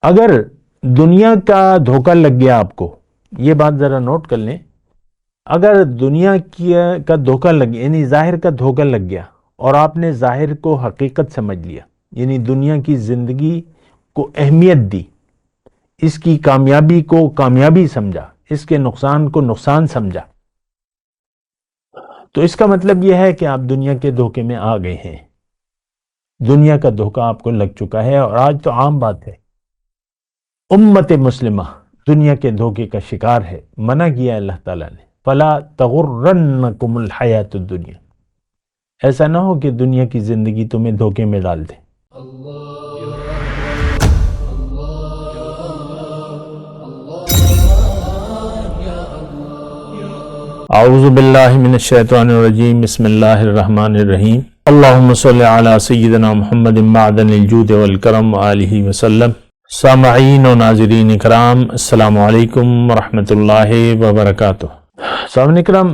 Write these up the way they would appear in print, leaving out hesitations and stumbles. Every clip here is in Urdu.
اگر دنیا کا دھوکہ لگ گیا آپ کو، یہ بات ذرا نوٹ کر لیں، اگر دنیا کا دھوکہ لگ گیا یعنی ظاہر کا دھوکہ لگ گیا اور آپ نے ظاہر کو حقیقت سمجھ لیا، یعنی دنیا کی زندگی کو اہمیت دی، اس کی کامیابی کو کامیابی سمجھا، اس کے نقصان کو نقصان سمجھا، تو اس کا مطلب یہ ہے کہ آپ دنیا کے دھوکے میں آ گئے ہیں، دنیا کا دھوکہ آپ کو لگ چکا ہے۔ اور آج تو عام بات ہے، امت مسلمہ دنیا کے دھوکے کا شکار ہے۔ منع کیا اللہ تعالیٰ نے، فلا تغرنکم الحیات الدنیا، ایسا نہ ہو کہ دنیا کی زندگی تمہیں دھوکے میں ڈال دے۔ اعوذ باللہ من الشیطان الرجیم، بسم اللہ الرحمن الرحیم، اللہم صلی علی سیدنا محمد معدن الجود والکرم وآلہ وسلم۔ سامعین و ناظرین اکرام، السلام علیکم ورحمۃ اللہ وبرکاتہ۔ سامعین اکرام،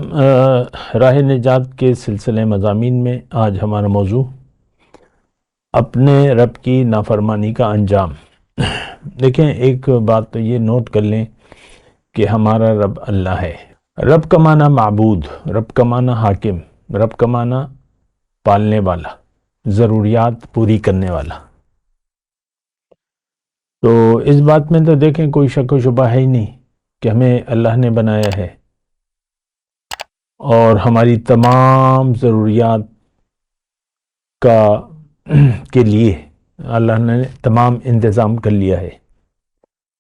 راہ نجات کے سلسلے مضامین میں آج ہمارا موضوع اپنے رب کی نافرمانی کا انجام۔ دیکھیں، ایک بات تو یہ نوٹ کر لیں کہ ہمارا رب اللہ ہے۔ رب کا معنی معبود، رب کا معنی حاکم، رب کا معنی پالنے والا، ضروریات پوری کرنے والا۔ تو اس بات میں تو دیکھیں کوئی شک و شبہ ہے ہی نہیں کہ ہمیں اللہ نے بنایا ہے اور ہماری تمام ضروریات کے لیے اللہ نے تمام انتظام کر لیا ہے۔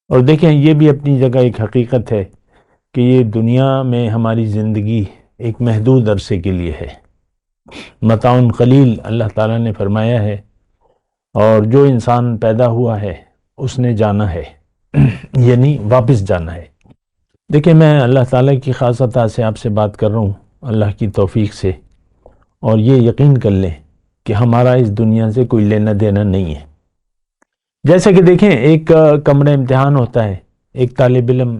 اور دیکھیں، یہ بھی اپنی جگہ ایک حقیقت ہے کہ یہ دنیا میں ہماری زندگی ایک محدود عرصے کے لیے ہے، متاع قلیل اللہ تعالیٰ نے فرمایا ہے، اور جو انسان پیدا ہوا ہے اس نے جانا ہے، یعنی واپس جانا ہے۔ دیکھیں، میں اللہ تعالیٰ کی خاص عطا سے آپ سے بات کر رہا ہوں، اللہ کی توفیق سے، اور یہ یقین کر لیں کہ ہمارا اس دنیا سے کوئی لینا دینا نہیں ہے۔ جیسا کہ دیکھیں، ایک کمرہ امتحان ہوتا ہے، ایک طالب علم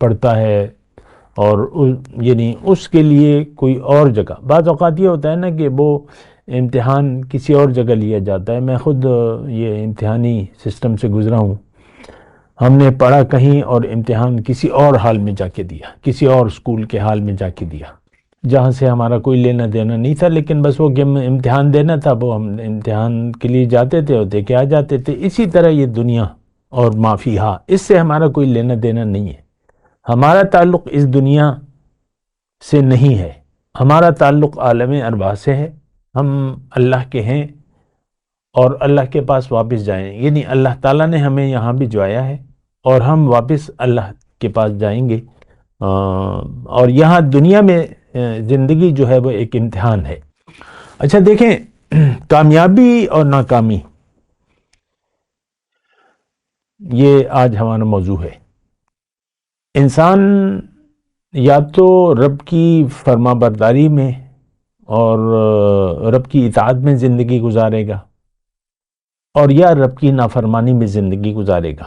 پڑھتا ہے اور یعنی اس کے لیے کوئی اور جگہ، بعض اوقات یہ ہوتا ہے نا کہ وہ امتحان کسی اور جگہ لیا جاتا ہے۔ میں خود یہ امتحانی سسٹم سے گزرا ہوں، ہم نے پڑھا کہیں اور امتحان کسی اور حال میں جا کے دیا، کسی اور اسکول کے حال میں جا کے دیا، جہاں سے ہمارا کوئی لینا دینا نہیں تھا، لیکن بس وہ امتحان دینا تھا، وہ ہم امتحان کے لیے جاتے تھے اور دے کے آ جاتے تھے۔ اسی طرح یہ دنیا اور ما فیہا، اس سے ہمارا کوئی لینا دینا نہیں ہے۔ ہمارا تعلق اس دنیا سے نہیں ہے، ہمارا تعلق عالم ارواح سے ہے۔ ہم اللہ کے ہیں اور اللہ کے پاس واپس جائیں، یعنی اللہ تعالیٰ نے ہمیں یہاں بھجوایا ہے اور ہم واپس اللہ کے پاس جائیں گے۔ اور یہاں دنیا میں زندگی جو ہے وہ ایک امتحان ہے۔ اچھا دیکھیں، کامیابی اور ناکامی، یہ آج ہمارا موضوع ہے۔ انسان یا تو رب کی فرما برداری میں اور رب کی اطاعت میں زندگی گزارے گا، اور یا رب کی نافرمانی میں زندگی گزارے گا۔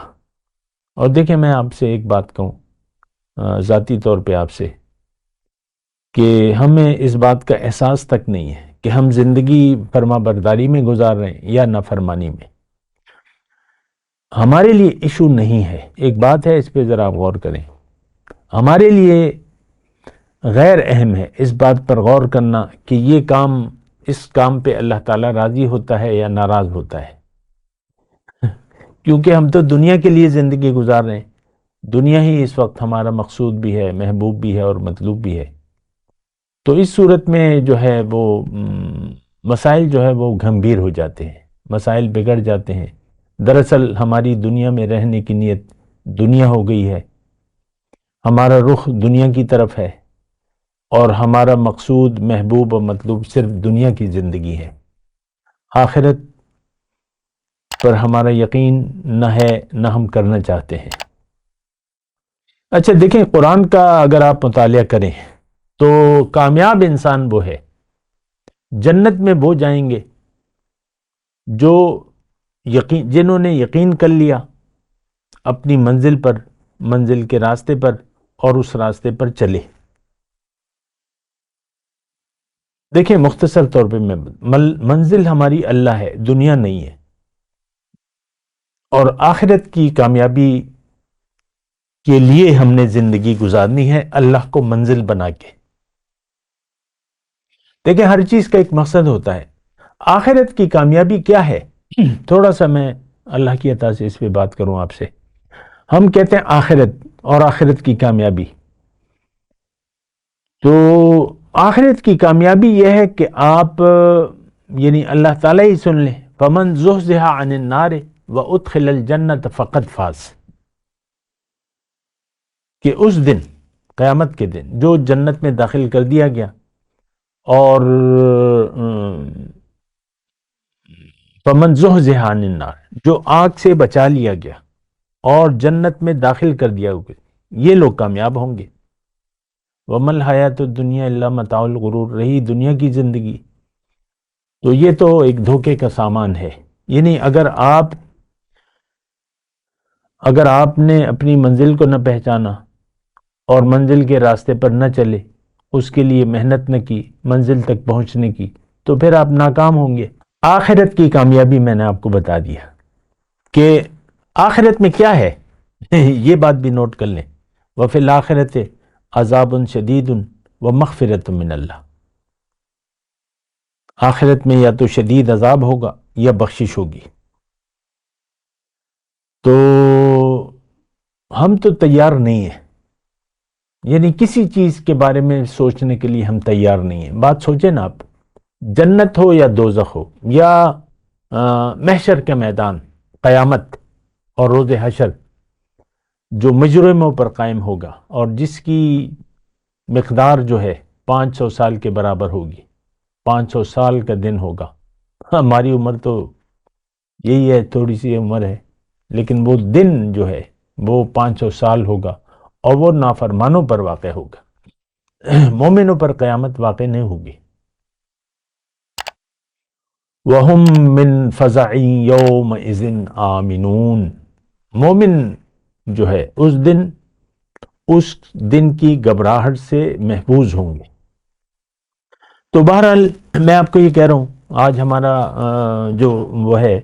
اور دیکھیں، میں آپ سے ایک بات کہوں ذاتی طور پہ آپ سے، کہ ہمیں اس بات کا احساس تک نہیں ہے کہ ہم زندگی فرما برداری میں گزار رہے ہیں یا نافرمانی میں۔ ہمارے لیے ایشو نہیں ہے، ایک بات ہے، اس پہ ذرا آپ غور کریں۔ ہمارے لیے غیر اہم ہے اس بات پر غور کرنا کہ یہ کام، اس کام پہ اللہ تعالیٰ راضی ہوتا ہے یا ناراض ہوتا ہے، کیونکہ ہم تو دنیا کے لیے زندگی گزار رہے ہیں۔ دنیا ہی اس وقت ہمارا مقصود بھی ہے، محبوب بھی ہے اور مطلوب بھی ہے۔ تو اس صورت میں جو ہے وہ مسائل جو ہے وہ گھمبیر ہو جاتے ہیں، مسائل بگڑ جاتے ہیں۔ دراصل ہماری دنیا میں رہنے کی نیت دنیا ہو گئی ہے، ہمارا رخ دنیا کی طرف ہے، اور ہمارا مقصود، محبوب اور مطلوب صرف دنیا کی زندگی ہے۔ آخرت پر ہمارا یقین نہ ہے، نہ ہم کرنا چاہتے ہیں۔ اچھا دیکھیں، قرآن کا اگر آپ مطالعہ کریں تو کامیاب انسان وہ ہے، جنت میں وہ جائیں گے جو جنہوں نے یقین کر لیا اپنی منزل پر، منزل کے راستے پر، اور اس راستے پر چلے۔ دیکھیں، مختصر طور پہ منزل ہماری اللہ ہے، دنیا نہیں ہے۔ اور آخرت کی کامیابی کے لیے ہم نے زندگی گزارنی ہے اللہ کو منزل بنا کے۔ دیکھیں ہر چیز کا ایک مقصد ہوتا ہے۔ آخرت کی کامیابی کیا ہے؟ تھوڑا سا میں اللہ کی عطا سے اس پہ بات کروں آپ سے۔ ہم کہتے ہیں آخرت اور آخرت کی کامیابی، تو آخرت کی کامیابی یہ ہے کہ آپ یعنی اللہ تعالیٰ ہی سن لیں، فَمَنْ زُحْزِحَ عَنِ النَّارِ وَأُدْخِلَ الْجَنَّةَ فَقَدْ فَازَ، کہ اس دن، قیامت کے دن، جو جنت میں داخل کر دیا گیا اور فَمَنْ زُحْزِحَ عَنِ النَّارِ، جو آگ سے بچا لیا گیا اور جنت میں داخل کر دیا گیا، یہ لوگ کامیاب ہوں گے۔ وَمَا الْحَيَاةُ الدُّنْيَا إِلَّا مَتَاعُ الْغُرُورِ، رہی دنیا کی زندگی تو یہ تو ایک دھوکے کا سامان ہے۔ یعنی اگر آپ نے اپنی منزل کو نہ پہچانا اور منزل کے راستے پر نہ چلے، اس کے لیے محنت نہ کی منزل تک پہنچنے کی، تو پھر آپ ناکام ہوں گے۔ آخرت کی کامیابی میں نے آپ کو بتا دیا کہ آخرت میں کیا ہے، یہ بات بھی نوٹ کر لیں، وَفِي الْآخِرَةِ عَذَابٌ شَدِيدٌ وَمَغْفِرَةٌ مِّنَ اللَّهِ، آخرت میں یا تو شدید عذاب ہوگا یا بخشش ہوگی۔ تو ہم تو تیار نہیں ہیں، یعنی کسی چیز کے بارے میں سوچنے کے لیے ہم تیار نہیں ہیں۔ بات سوچیں نا آپ، جنت ہو یا دوزخ ہو یا محشر کے میدان، قیامت اور روز حشر جو مجرموں پر قائم ہوگا اور جس کی مقدار جو ہے 500 سال کے برابر ہوگی، 500 سال کا دن ہوگا۔ ہماری عمر تو یہی ہے، تھوڑی سی عمر ہے، لیکن وہ دن جو ہے وہ 500 سال ہوگا اور وہ نافرمانوں پر واقع ہوگا، مومنوں پر قیامت واقع نہیں ہوگی۔ وَهُم مِّن فَزَعٍ يَوْمَئِذٍ آمِنُونَ، مومن جو ہے اس دن کی گھبراہٹ سے محفوظ ہوں گے۔ تو بہرحال میں آپ کو یہ کہہ رہا ہوں، آج ہمارا جو وہ ہے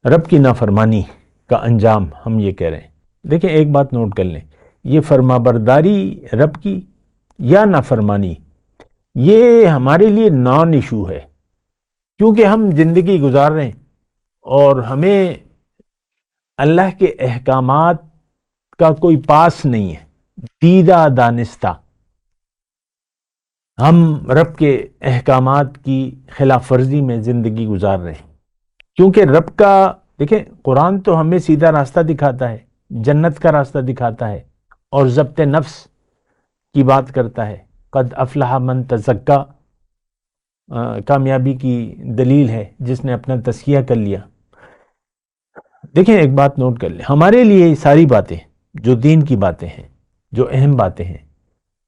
رب کی نافرمانی کا انجام ہم یہ کہہ رہے ہیں۔ دیکھیں ایک بات نوٹ کر لیں، یہ فرما برداری رب کی یا نافرمانی، یہ ہمارے لیے نان ایشو ہے، کیونکہ ہم زندگی گزار رہے ہیں اور ہمیں اللہ کے احکامات کا کوئی پاس نہیں ہے، دیدہ دانستہ ہم رب کے احکامات کی خلاف ورزی میں زندگی گزار رہے ہیں۔ کیونکہ رب کا، دیکھیں قرآن تو ہمیں سیدھا راستہ دکھاتا ہے، جنت کا راستہ دکھاتا ہے اور ضبط نفس کی بات کرتا ہے۔ قد افلح من تزکا کامیابی کی دلیل ہے، جس نے اپنا تزکیہ کر لیا۔ دیکھیں ایک بات نوٹ کر لیں، ہمارے لیے ساری باتیں جو دین کی باتیں ہیں، جو اہم باتیں ہیں،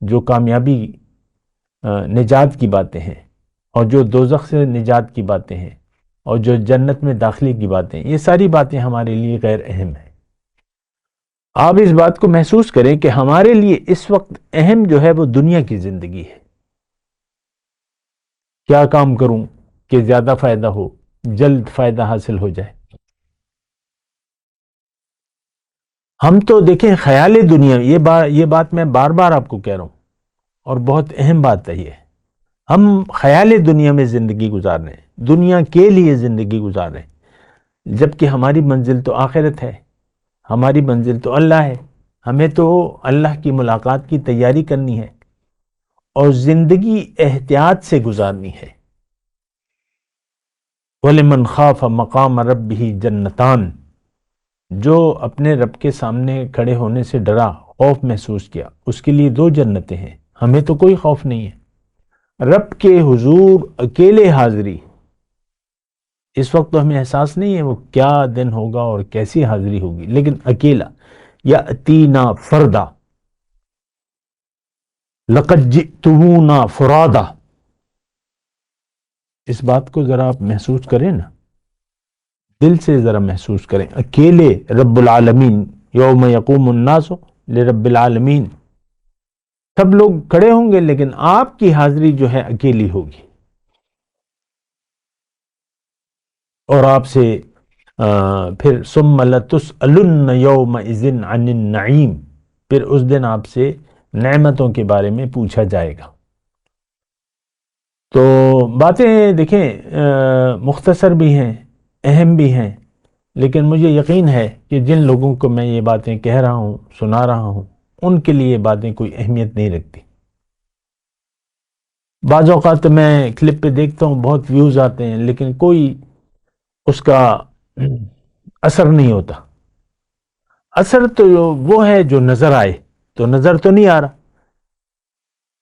جو کامیابی نجات کی باتیں ہیں، اور جو دوزخ سے نجات کی باتیں ہیں، اور جو جنت میں داخلے کی باتیں، یہ ساری باتیں ہمارے لیے غیر اہم ہیں۔ آپ اس بات کو محسوس کریں کہ ہمارے لیے اس وقت اہم جو ہے وہ دنیا کی زندگی ہے۔ کیا کام کروں کہ زیادہ فائدہ ہو، جلد فائدہ حاصل ہو جائے۔ ہم تو دیکھیں خیال دنیا، یہ بات میں بار بار آپ کو کہہ رہا ہوں اور بہت اہم بات ہے یہ، ہم خیال دنیا میں زندگی گزار رہے ہیں، دنیا کے لیے زندگی گزار رہے ہیں، جبکہ ہماری منزل تو آخرت ہے، ہماری منزل تو اللہ ہے۔ ہمیں تو اللہ کی ملاقات کی تیاری کرنی ہے اور زندگی احتیاط سے گزارنی ہے۔ وَلِمَنْ خَافَ مَقَامَ رَبِّهِ جَنَّتَانِ، جو اپنے رب کے سامنے کھڑے ہونے سے ڈرا، خوف محسوس کیا، اس کے لیے 2 جنتیں ہیں۔ ہمیں تو کوئی خوف نہیں ہے، رب کے حضور اکیلے حاضری، اس وقت تو ہمیں احساس نہیں ہے وہ کیا دن ہوگا اور کیسی حاضری ہوگی، لیکن اکیلا، یأتینا فردا، لقد جئتمونا فرادا، اس بات کو ذرا آپ محسوس کریں نا، دل سے ذرا محسوس کریں، اکیلے رب العالمین، یوم یقوم الناس لرب العالمین، سب لوگ کھڑے ہوں گے لیکن آپ کی حاضری جو ہے اکیلی ہوگی، اور آپ سے پھر ثم لتسألن یومئذ عن النعیم، پھر اس دن آپ سے نعمتوں کے بارے میں پوچھا جائے گا۔ تو باتیں دیکھیں مختصر بھی ہیں، اہم بھی ہیں، لیکن مجھے یقین ہے کہ جن لوگوں کو میں یہ باتیں کہہ رہا ہوں، سنا رہا ہوں، ان کے لیے یہ باتیں کوئی اہمیت نہیں رکھتی۔ بعض اوقات میں کلپ پہ دیکھتا ہوں بہت ویوز آتے ہیں، لیکن کوئی اس کا اثر نہیں ہوتا۔ اثر تو وہ ہے جو نظر آئے، تو نظر تو نہیں آ رہا،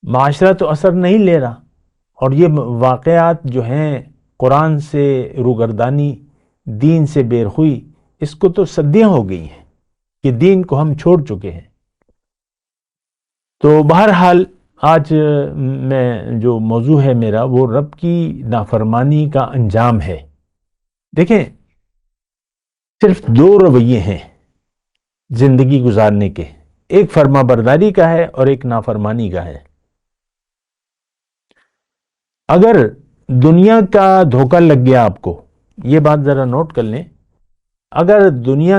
معاشرہ تو اثر نہیں لے رہا۔ اور یہ واقعات جو ہیں، قرآن سے روگردانی، دین سے بےرخوئی، اس کو تو صدیاں ہو گئی ہیں کہ دین کو ہم چھوڑ چکے ہیں۔ تو بہرحال آج میں جو موضوع ہے میرا، وہ رب کی نافرمانی کا انجام ہے۔ دیکھیں، صرف دو رویے ہیں زندگی گزارنے کے، ایک فرما برداری کا ہے اور ایک نافرمانی کا ہے۔ اگر دنیا کا دھوکہ لگ گیا آپ کو، یہ بات ذرا نوٹ کر لیں، اگر دنیا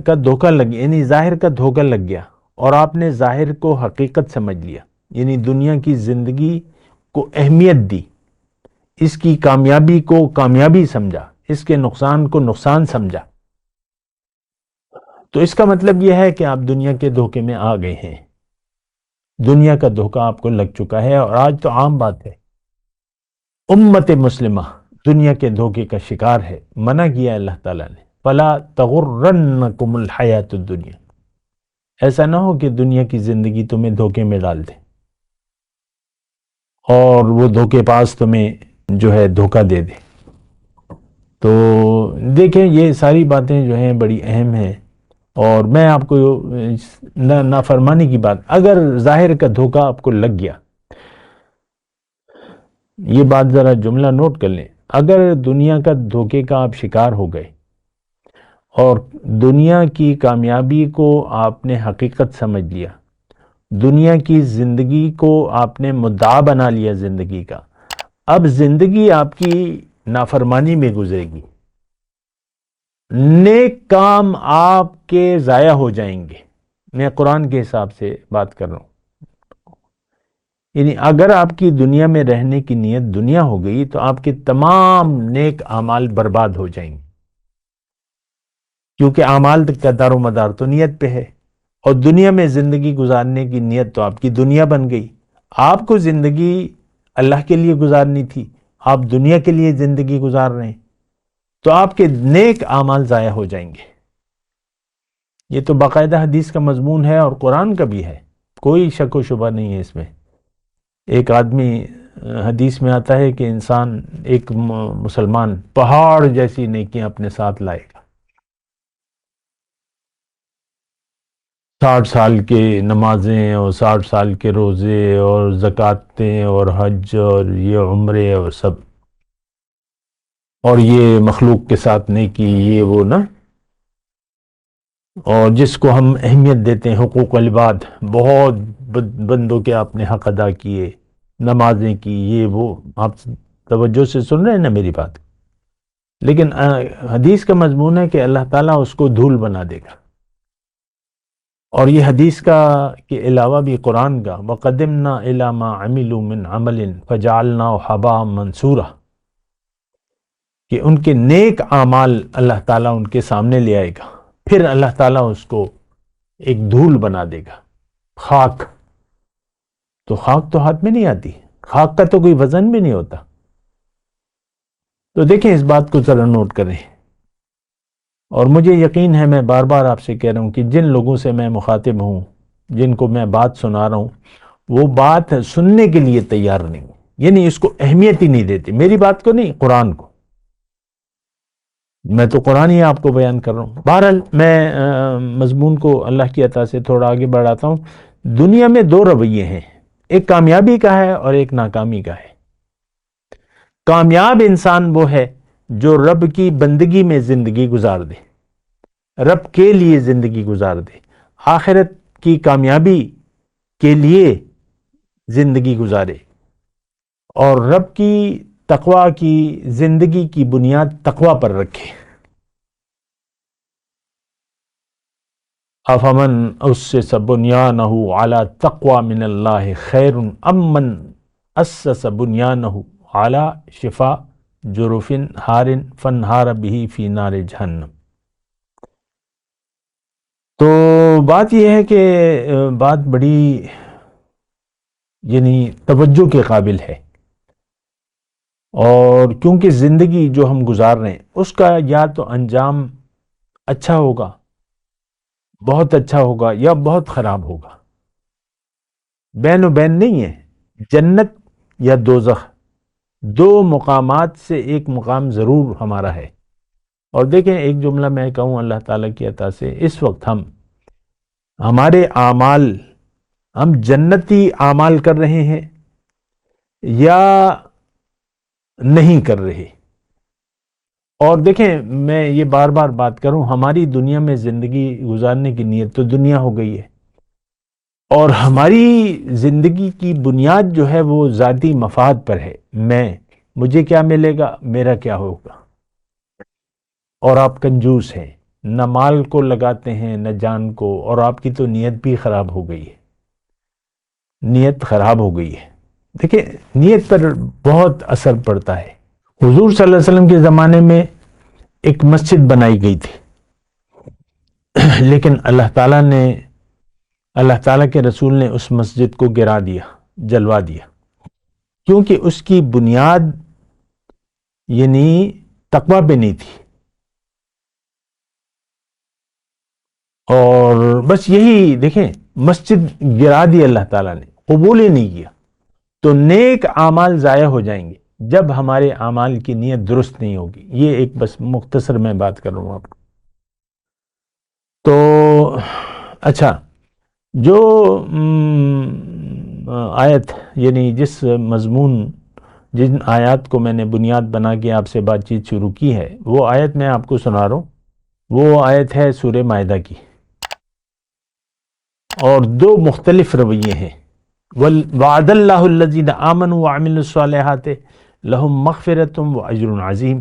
کا دھوکہ لگ گیا، یعنی ظاہر کا دھوکہ لگ گیا اور آپ نے ظاہر کو حقیقت سمجھ لیا، یعنی دنیا کی زندگی کو اہمیت دی، اس کی کامیابی کو کامیابی سمجھا، اس کے نقصان کو نقصان سمجھا، تو اس کا مطلب یہ ہے کہ آپ دنیا کے دھوکے میں آ گئے ہیں۔ دنیا کا دھوکہ آپ کو لگ چکا ہے، اور آج تو عام بات ہے، امت مسلمہ دنیا کے دھوکے کا شکار ہے۔ منع کیا اللہ تعالیٰ نے، فَلَا تَغُرَّنَّكُمُ الْحَيَاةُ الدُّنْيَا، ایسا نہ ہو کہ دنیا کی زندگی تمہیں دھوکے میں ڈال دے اور وہ دھوکے باز تمہیں جو ہے دھوکہ دے دے۔ تو دیکھیں، یہ ساری باتیں جو ہیں بڑی اہم ہیں، اور میں آپ کو نافرمانی کی بات، اگر ظاہر کا دھوکہ آپ کو لگ گیا، یہ بات ذرا جملہ نوٹ کر لیں، اگر دنیا کا دھوکے کا آپ شکار ہو گئے اور دنیا کی کامیابی کو آپ نے حقیقت سمجھ لیا، دنیا کی زندگی کو آپ نے مدعا بنا لیا زندگی کا، اب زندگی آپ کی نافرمانی میں گزرے گی، نیک کام آپ کے ضائع ہو جائیں گے۔ میں قرآن کے حساب سے بات کر رہا ہوں، یعنی اگر آپ کی دنیا میں رہنے کی نیت دنیا ہو گئی تو آپ کے تمام نیک اعمال برباد ہو جائیں گے، کیونکہ اعمال کا دار و مدار تو نیت پہ ہے، اور دنیا میں زندگی گزارنے کی نیت تو آپ کی دنیا بن گئی۔ آپ کو زندگی اللہ کے لیے گزارنی تھی، آپ دنیا کے لیے زندگی گزار رہے ہیں، تو آپ کے نیک اعمال ضائع ہو جائیں گے۔ یہ تو باقاعدہ حدیث کا مضمون ہے اور قرآن کا بھی ہے، کوئی شک و شبہ نہیں ہے اس میں۔ ایک آدمی، حدیث میں آتا ہے کہ انسان، ایک مسلمان پہاڑ جیسی نیکیاں اپنے ساتھ لائے گا، 60 سال کے نمازیں اور 60 سال کے روزے اور زکوٰتیں اور حج اور یہ عمرے اور سب، اور یہ مخلوق کے ساتھ نیکی، یہ وہ نا، اور جس کو ہم اہمیت دیتے ہیں حقوق العباد، بہت بندوں کے آپ نے حق ادا کیے، نمازیں کی، یہ وہ، آپ توجہ سے سن رہے ہیں نا میری بات؟ لیکن حدیث کا مضمون ہے کہ اللہ تعالیٰ اس کو دھول بنا دے گا، اور یہ حدیث کا کے علاوہ بھی قرآن کا، وَقَدِمْنَا إِلَى مَا عَمِلُوا مِنْ عَمَلٍ فَجَعَلْنَاهُ حَبَاءً مَنْثُورًا، کہ ان کے نیک اعمال اللہ تعالیٰ ان کے سامنے لے آئے گا، پھر اللہ تعالیٰ اس کو ایک دھول بنا دے گا، خاک۔ تو خاک تو ہاتھ میں نہیں آتی، خاک کا تو کوئی وزن بھی نہیں ہوتا۔ تو دیکھیں، اس بات کو ذرا نوٹ کریں، اور مجھے یقین ہے، میں بار بار آپ سے کہہ رہا ہوں کہ جن لوگوں سے میں مخاطب ہوں، جن کو میں بات سنا رہا ہوں، وہ بات سننے کے لیے تیار نہیں، یعنی اس کو اہمیت ہی نہیں دیتے، میری بات کو نہیں، قرآن کو۔ میں تو قرآن ہی آپ کو بیان کر رہا ہوں۔ بہرحال میں مضمون کو اللہ کی عطا سے تھوڑا آگے بڑھاتا ہوں۔ دنیا میں دو رویے ہیں، ایک کامیابی کا ہے اور ایک ناکامی کا ہے۔ کامیاب انسان وہ ہے جو رب کی بندگی میں زندگی گزار دے، رب کے لیے زندگی گزار دے، آخرت کی کامیابی کے لیے زندگی گزارے، اور رب کی تقوی کی زندگی کی بنیاد تقوی پر رکھے۔ افمن اسس بنیانہ علی تقوی من اللہ خیر ام من اسس بنیانہ علی شفا جرف ہار فانہار بہ فی نار جہنم۔ تو بات یہ ہے کہ بات بڑی یعنی توجہ کے قابل ہے، اور کیونکہ زندگی جو ہم گزار رہے ہیں اس کا یا تو انجام اچھا ہوگا، بہت اچھا ہوگا، یا بہت خراب ہوگا، بین و بین نہیں ہے۔ جنت یا دوزخ، دو مقامات سے ایک مقام ضرور ہمارا ہے۔ اور دیکھیں ایک جملہ میں کہوں اللہ تعالیٰ کی عطا سے، اس وقت ہمارے اعمال، ہم جنتی اعمال کر رہے ہیں یا نہیں کر رہے۔ اور دیکھیں میں یہ بار بار بات کروں، ہماری دنیا میں زندگی گزارنے کی نیت تو دنیا ہو گئی ہے، اور ہماری زندگی کی بنیاد جو ہے وہ ذاتی مفاد پر ہے۔ مجھے کیا ملے گا، میرا کیا ہوگا۔ اور آپ کنجوس ہیں، نہ مال کو لگاتے ہیں نہ جان کو، اور آپ کی تو نیت بھی خراب ہو گئی ہے، نیت خراب ہو گئی ہے۔ دیکھیں نیت پر بہت اثر پڑتا ہے۔ حضور صلی اللہ علیہ وسلم کے زمانے میں ایک مسجد بنائی گئی تھی، لیکن اللہ تعالیٰ کے رسول نے اس مسجد کو گرا دیا، جلوا دیا، کیونکہ اس کی بنیاد یعنی تقویٰ پہ نہیں تھی۔ اور بس یہی دیکھیں، مسجد گرا دی اللہ تعالیٰ نے، قبول ہی نہیں کیا۔ تو نیک اعمال ضائع ہو جائیں گے جب ہمارے اعمال کی نیت درست نہیں ہوگی۔ یہ ایک بس مختصر میں بات کر رہا ہوں آپ کو۔ تو اچھا، جو آیت یعنی جس مضمون، جن آیات کو میں نے بنیاد بنا کے آپ سے بات چیت شروع کی ہے، وہ آیت میں آپ کو سنا رہا ہوں۔ وہ آیت ہے سورہ مائدہ کی، اور دو مختلف رویے ہیں۔ وعد اللہ الذین آمنوا وعملوا الصالحات لہم مغفرۃ واجر عظیم۔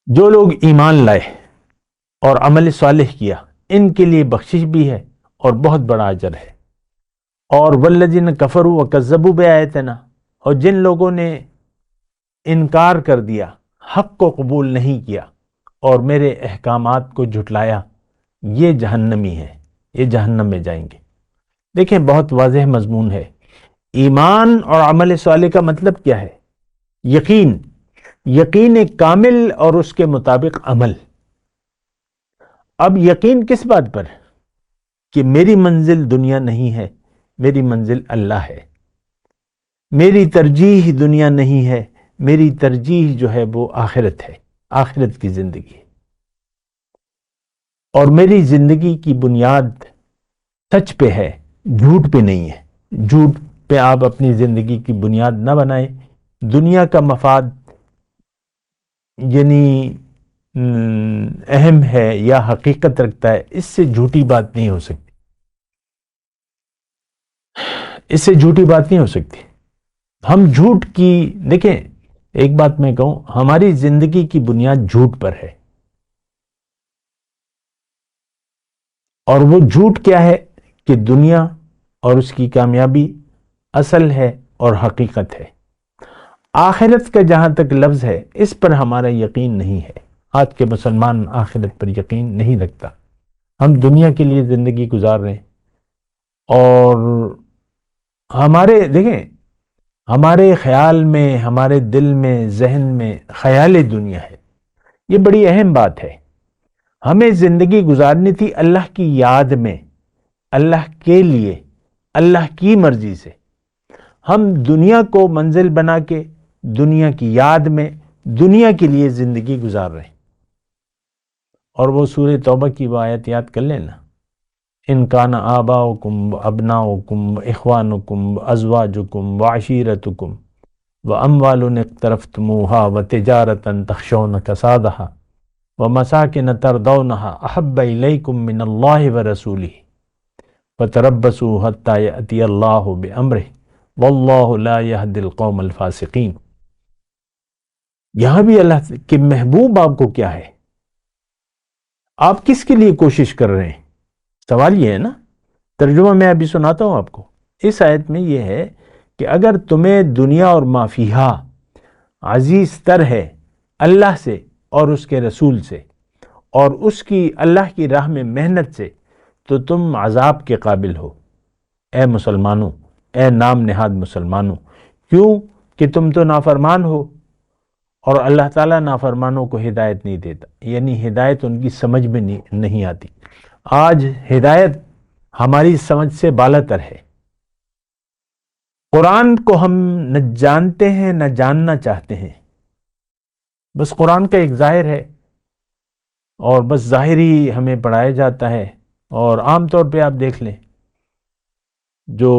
جو لوگ ایمان لائے اور عمل صالح کیا، ان کے لیے بخشش بھی ہے اور بہت بڑا اجر ہے۔ اور والذین کفروا وکذبوا بآیاتنا، اور جن لوگوں نے انکار کر دیا، حق کو قبول نہیں کیا اور میرے احکامات کو جھٹلایا، یہ جہنمی ہے، یہ جہنم میں جائیں گے۔ دیکھیں بہت واضح مضمون ہے۔ ایمان اور عمل صالح کا مطلب کیا ہے؟ یقین کامل اور اس کے مطابق عمل۔ اب یقین کس بات پر؟ کہ میری منزل دنیا نہیں ہے، میری منزل اللہ ہے۔ میری ترجیح دنیا نہیں ہے، میری ترجیح جو ہے وہ آخرت ہے، آخرت کی زندگی ہے۔ اور میری زندگی کی بنیاد سچ پہ ہے، جھوٹ پہ نہیں ہے۔ جھوٹ پہ آپ اپنی زندگی کی بنیاد نہ بنائیں۔ دنیا کا مفاد یعنی اہم ہے یا حقیقت رکھتا ہے، اس سے جھوٹی بات نہیں ہو سکتی، اس سے جھوٹی بات نہیں ہو سکتی۔ ہم جھوٹ کی، دیکھیں ایک بات میں کہوں، ہماری زندگی کی بنیاد جھوٹ پر ہے، اور وہ جھوٹ کیا ہے کہ دنیا اور اس کی کامیابی اصل ہے اور حقیقت ہے۔ آخرت کا جہاں تک لفظ ہے، اس پر ہمارا یقین نہیں ہے۔ آج کے مسلمان آخرت پر یقین نہیں رکھتا۔ ہم دنیا کے لیے زندگی گزار رہے ہیں، اور دیکھیں ہمارے خیال میں، ہمارے دل میں، ذہن میں خیال دنیا ہے۔ یہ بڑی اہم بات ہے۔ ہمیں زندگی گزارنی تھی اللہ کی یاد میں، اللہ کے لیے، اللہ کی مرضی سے۔ ہم دنیا کو منزل بنا کے دنیا کی یاد میں، دنیا کے لیے زندگی گزار رہے ہیں۔ اور وہ سورہ توبہ کی وہ آیت یاد کر لینا، ان کان آباؤکم ابناؤکم اخوانکم ازواجکم وعشیرتکم واموال اقترفتموها وتجارة تخشون کسادها ومساکن ترضونها احب الیکم من اللہ ورسولہ فتربصوا حتی یأتی اللہ بامرہ واللہ لا یہدی القوم الفاسقین۔ یہاں بھی اللہ کے محبوب آپ کو کیا ہے؟ آپ کس کے لیے کوشش کر رہے ہیں؟ سوال یہ ہے نا. ترجمہ میں ابھی سناتا ہوں آپ کو. اس آیت میں یہ ہے کہ اگر تمہیں دنیا اور ما فیہا عزیز تر ہے اللہ سے اور اس کے رسول سے اور اس کی اللہ کی راہ میں محنت سے تو تم عذاب کے قابل ہو اے مسلمانوں، اے نام نہاد مسلمانوں. کیوں کہ تم تو نافرمان ہو اور اللہ تعالیٰ نافرمانوں کو ہدایت نہیں دیتا، یعنی ہدایت ان کی سمجھ میں نہیں آتی. آج ہدایت ہماری سمجھ سے بالاتر ہے. قرآن کو ہم نہ جانتے ہیں نہ جاننا چاہتے ہیں. بس قرآن کا ایک ظاہر ہے اور بس ظاہر ہی ہمیں پڑھایا جاتا ہے. اور عام طور پہ آپ دیکھ لیں جو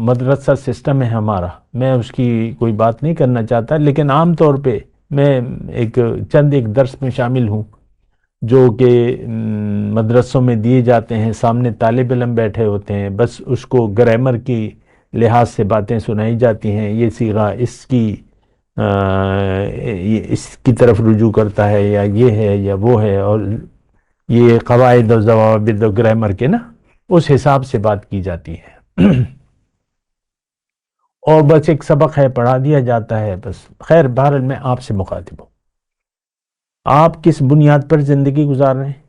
مدرسہ سسٹم ہے ہمارا، میں اس کی کوئی بات نہیں کرنا چاہتا، لیکن عام طور پہ میں ایک درس میں شامل ہوں جو کہ مدرسوں میں دیے جاتے ہیں. سامنے طالب علم بیٹھے ہوتے ہیں، بس اس کو گرامر کی لحاظ سے باتیں سنائی جاتی ہیں. یہ صیغہ اس کی طرف رجوع کرتا ہے، یا یہ ہے یا وہ ہے، اور یہ قواعد و ضوابط و گرامر کے نا اس حساب سے بات کی جاتی ہے. اور بس ایک سبق ہے، پڑھا دیا جاتا ہے بس. خیر بہرحال میں آپ سے مخاطب ہوں. آپ کس بنیاد پر زندگی گزار رہے ہیں؟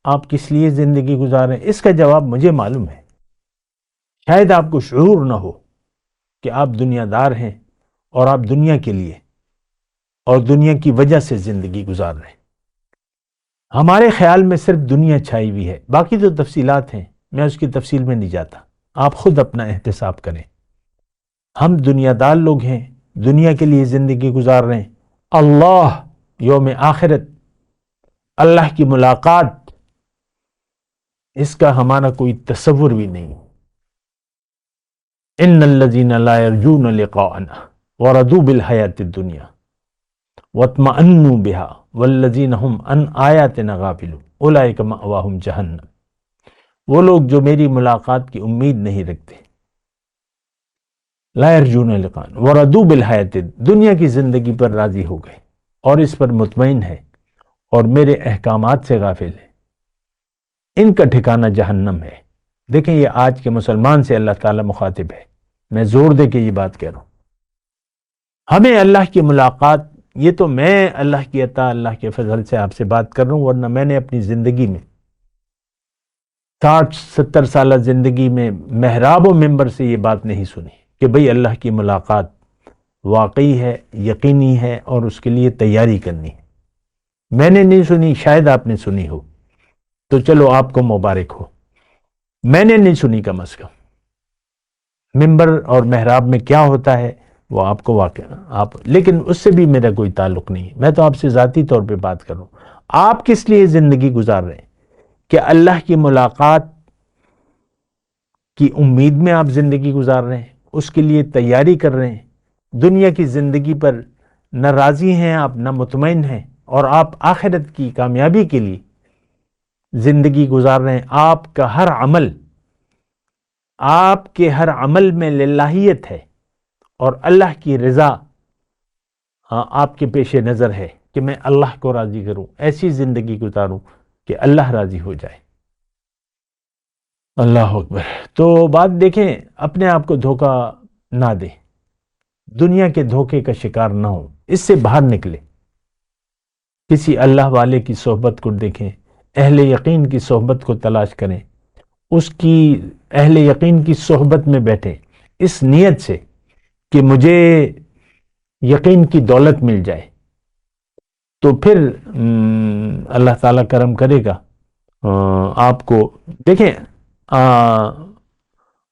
آپ کس لیے زندگی گزار رہے ہیں؟ اس کا جواب مجھے معلوم ہے. شاید آپ کو شعور نہ ہو کہ آپ دنیا دار ہیں اور آپ دنیا کے لیے اور دنیا کی وجہ سے زندگی گزار رہے ہیں. ہمارے خیال میں صرف دنیا چھائی ہوئی ہے، باقی جو تفصیلات ہیں میں اس کی تفصیل میں نہیں جاتا، آپ خود اپنا احتساب کریں. ہم دنیا دار لوگ ہیں، دنیا کے لیے زندگی گزار رہے ہیں. اللہ، یوم آخرت، اللہ کی ملاقات، اس کا ہمارا کوئی تصور بھی نہیں. ان الذین لا یرجون لقاءنا ورضوا بالحیاۃ الدنیا واطمأنوا بها والذین هم عن آیاتنا غافلون اولئک مأواہم جہنم. وہ لوگ جو میری ملاقات کی امید نہیں رکھتے، لا یرجون لقاءنا ورضوا بالحیاۃ، دنیا کی زندگی پر راضی ہو گئے اور اس پر مطمئن ہے اور میرے احکامات سے غافل ہے، ان کا ٹھکانہ جہنم ہے. دیکھیں یہ آج کے مسلمان سے اللہ تعالیٰ مخاطب ہے. میں زور دے کے یہ بات کہہ رہا ہوں. ہمیں اللہ کی ملاقات، یہ تو میں اللہ کی عطا، اللہ کے فضل سے آپ سے بات کر رہا ہوں، ورنہ میں نے اپنی زندگی میں 60-70 سالہ زندگی میں محراب و ممبر سے یہ بات نہیں سنی کہ بھئی اللہ کی ملاقات واقعی ہے، یقینی ہے اور اس کے لیے تیاری کرنی ہے. میں نے نہیں سنی، شاید آپ نے سنی ہو تو چلو آپ کو مبارک ہو. میں نے نہیں سنی کم از کم. ممبر اور محراب میں کیا ہوتا ہے وہ آپ کو لیکن اس سے بھی میرا کوئی تعلق نہیں ہے. میں تو آپ سے ذاتی طور پہ بات کر رہا ہوں. آپ کس لیے زندگی گزار رہے ہیں؟ کہ اللہ کی ملاقات کی امید میں آپ زندگی گزار رہے ہیں، اس کے لیے تیاری کر رہے ہیں. دنیا کی زندگی پر نہ راضی ہیں آپ، نہ مطمئن ہیں، اور آپ آخرت کی کامیابی کے لیے زندگی گزار رہے ہیں. آپ کے ہر عمل میں للہیت ہے اور اللہ کی رضا آپ کے پیش نظر ہے کہ میں اللہ کو راضی کروں، ایسی زندگی گزاروں کہ اللہ راضی ہو جائے. اللہ اکبر. تو بات دیکھیں، اپنے آپ کو دھوکہ نہ دیں، دنیا کے دھوکے کا شکار نہ ہوں، اس سے باہر نکلے. کسی اللہ والے کی صحبت کو دیکھیں، اہل یقین کی صحبت کو تلاش کریں، اس کی اہل یقین کی صحبت میں بیٹھیں اس نیت سے کہ مجھے یقین کی دولت مل جائے، تو پھر اللہ تعالیٰ کرم کرے گا. آپ کو دیکھیں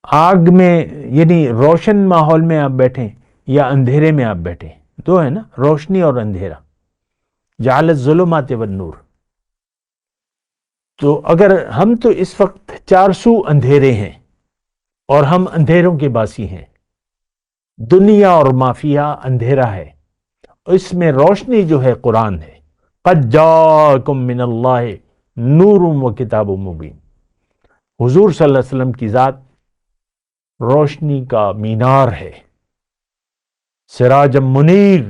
آگ میں، یعنی روشن ماحول میں آپ بیٹھیں یا اندھیرے میں آپ بیٹھیں، دو ہے نا، روشنی اور اندھیرا. جعل الظلمات والنور. تو اگر ہم تو اس وقت 400 اندھیرے ہیں اور ہم اندھیروں کے باسی ہیں. دنیا اور مافیا اندھیرا ہے، اس میں روشنی جو ہے قرآن ہے. قد جاءکم من اللہ نور و کتاب مبین. حضور صلی اللہ علیہ وسلم کی ذات روشنی کا مینار ہے، سراج منیر،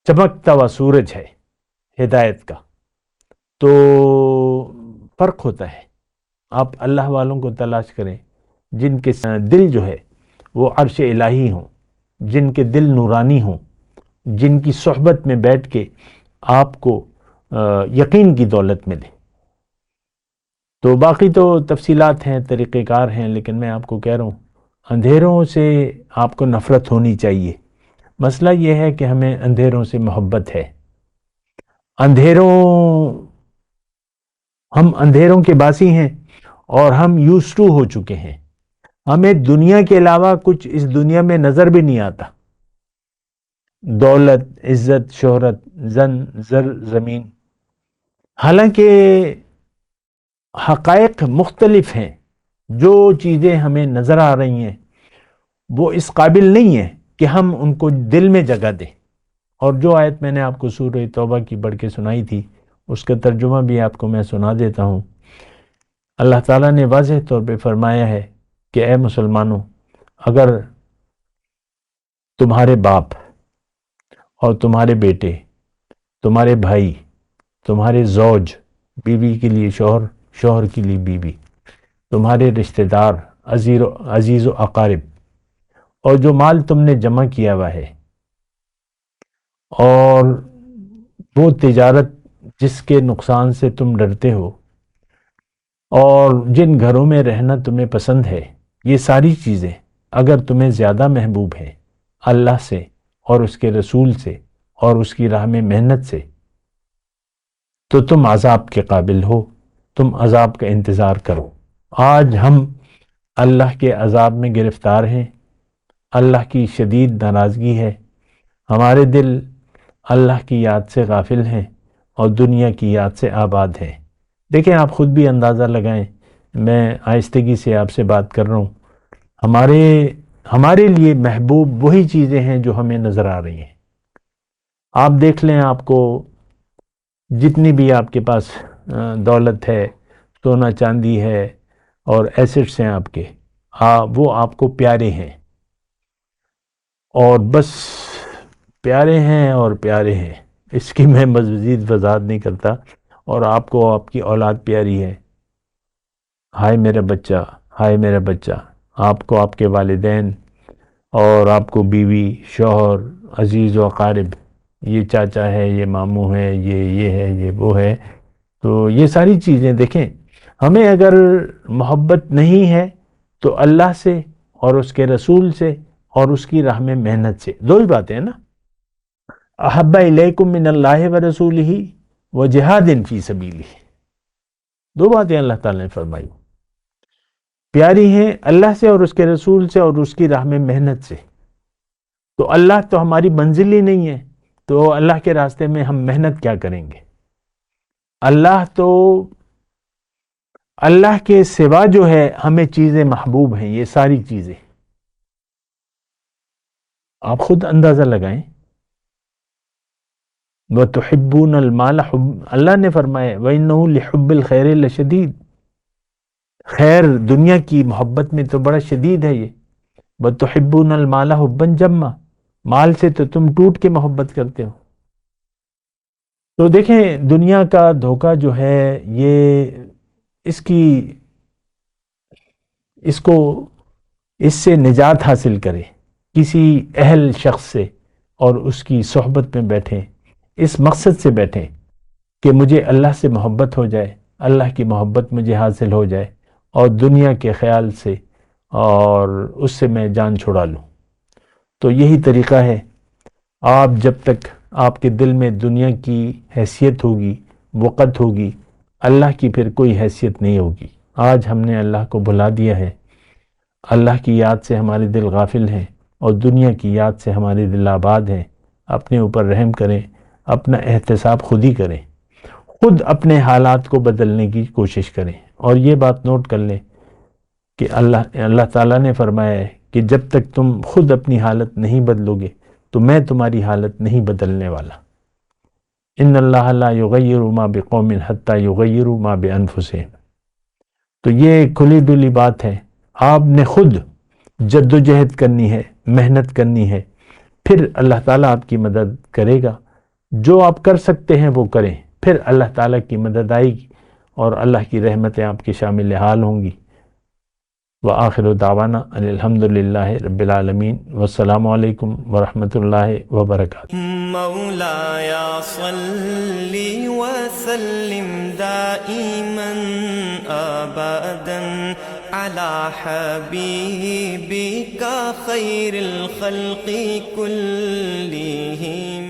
چمکتا ہوا سورج ہے ہدایت کا. تو فرق ہوتا ہے. آپ اللہ والوں کو تلاش کریں جن کے دل جو ہے وہ عرش الہی ہوں، جن کے دل نورانی ہوں، جن کی صحبت میں بیٹھ کے آپ کو یقین کی دولت ملے. تو باقی تو تفصیلات ہیں، طریقہ کار ہیں، لیکن میں آپ کو کہہ رہا ہوں اندھیروں سے آپ کو نفرت ہونی چاہیے. مسئلہ یہ ہے کہ ہمیں اندھیروں سے محبت ہے. ہم اندھیروں کے باسی ہیں اور ہم یوزڈ ہو چکے ہیں. ہمیں دنیا کے علاوہ کچھ اس دنیا میں نظر بھی نہیں آتا. دولت، عزت، شہرت، زن، زر، زمین. حالانکہ حقائق مختلف ہیں. جو چیزیں ہمیں نظر آ رہی ہیں وہ اس قابل نہیں ہیں کہ ہم ان کو دل میں جگہ دیں. اور جو آیت میں نے آپ کو سورہ توبہ کی پڑھ کے سنائی تھی اس کا ترجمہ بھی آپ کو میں سنا دیتا ہوں. اللہ تعالیٰ نے واضح طور پہ فرمایا ہے کہ اے مسلمانوں، اگر تمہارے باپ اور تمہارے بیٹے، تمہارے بھائی، تمہارے زوج، بیوی کے لیے شوہر، شوہر کے لیے بیوی، تمہارے رشتہ دار، عزیز و اقارب، اور جو مال تم نے جمع کیا ہوا ہے، اور وہ تجارت جس کے نقصان سے تم ڈرتے ہو، اور جن گھروں میں رہنا تمہیں پسند ہے، یہ ساری چیزیں اگر تمہیں زیادہ محبوب ہیں اللہ سے اور اس کے رسول سے اور اس کی راہ میں محنت سے، تو تم عذاب کے قابل ہو، تم عذاب کا انتظار کرو. آج ہم اللہ کے عذاب میں گرفتار ہیں. اللہ کی شدید ناراضگی ہے. ہمارے دل اللہ کی یاد سے غافل ہیں اور دنیا کی یاد سے آباد ہیں. دیکھیں آپ خود بھی اندازہ لگائیں، میں آہستگی سے آپ سے بات کر رہا ہوں. ہمارے لیے محبوب وہی چیزیں ہیں جو ہمیں نظر آ رہی ہیں. آپ دیکھ لیں، آپ کو جتنی بھی آپ کے پاس دولت ہے، سونا چاندی ہے اور ایسٹس ہیں آپ کے، وہ آپ کو پیارے ہیں، اور بس پیارے ہیں اور پیارے ہیں. اس کی میں مزید وضاحت نہیں کرتا. اور آپ کو آپ کی اولاد پیاری ہے، ہائے میرا بچہ، ہائے میرا بچہ. آپ کو آپ کے والدین اور آپ کو بیوی، شوہر، عزیز و اقارب، یہ چاچا ہے، یہ ماموں ہے، یہ ہے، یہ وہ ہے. تو یہ ساری چیزیں دیکھیں، ہمیں اگر محبت نہیں ہے تو اللہ سے اور اس کے رسول سے اور اس کی راہ میں محنت سے. دو ہی باتیں ہیں نا، احب الیکم من اللہ ورسولہ وجہاد فی سبیلہ. دو باتیں اللہ تعالی نے فرمائی، پیاری ہیں اللہ سے اور اس کے رسول سے اور اس کی راہ میں محنت سے. تو اللہ تو ہماری منزل ہی نہیں ہے، تو اللہ کے راستے میں ہم محنت کیا کریں گے؟ اللہ کے سوا جو ہے ہمیں چیزیں محبوب ہیں. یہ ساری چیزیں آپ خود اندازہ لگائیں. وَتُحِبُّونَ الْمَالَ اللہ نے فرمایا وَإِنَّهُ لِحُبِّ الْخَيْرِ لَشَدِيدٌ. خیر دنیا کی محبت میں تو بڑا شدید ہے یہ. وَتُحِبُّونَ الْمَالَ حُبًّا جَمًّا. مال سے تو تم ٹوٹ کے محبت کرتے ہو. تو دیکھیں دنیا کا دھوکہ جو ہے یہ اس سے نجات حاصل کرے، کسی اہل شخص سے اور اس کی صحبت میں بیٹھیں، اس مقصد سے بیٹھیں کہ مجھے اللہ سے محبت ہو جائے، اللہ کی محبت مجھے حاصل ہو جائے، اور دنیا کے خیال سے اور اس سے میں جان چھڑا لوں. تو یہی طریقہ ہے. آپ جب تک آپ کے دل میں دنیا کی حیثیت ہوگی، وقت ہوگی، اللہ کی پھر کوئی حیثیت نہیں ہوگی. آج ہم نے اللہ کو بھلا دیا ہے، اللہ کی یاد سے ہمارے دل غافل ہیں اور دنیا کی یاد سے ہمارے دل آباد ہیں. اپنے اوپر رحم کریں، اپنا احتساب خود ہی کریں، خود اپنے حالات کو بدلنے کی کوشش کریں. اور یہ بات نوٹ کر لیں کہ اللہ تعالیٰ نے فرمایا ہے کہ جب تک تم خود اپنی حالت نہیں بدلو گے تو میں تمہاری حالت نہیں بدلنے والا. ان اللہ لا یغیر ما بقوم حتی یغیروا ما بانفسہم. تو یہ کھلی ڈلی بات ہے. آپ نے خود جد و جہد کرنی ہے، محنت کرنی ہے، پھر اللہ تعالیٰ آپ کی مدد کرے گا. جو آپ کر سکتے ہیں وہ کریں، پھر اللہ تعالیٰ کی مدد آئے گی اور اللہ کی رحمتیں آپ کے شامل حال ہوں گی۔ وآخر دعوانا ان الحمدللہ رب العالمین، والسلام علیکم ورحمۃ اللہ وبرکاتہ۔ مولاي صل وسلم دائما ابدا على حبيبك خير الخلق كلهم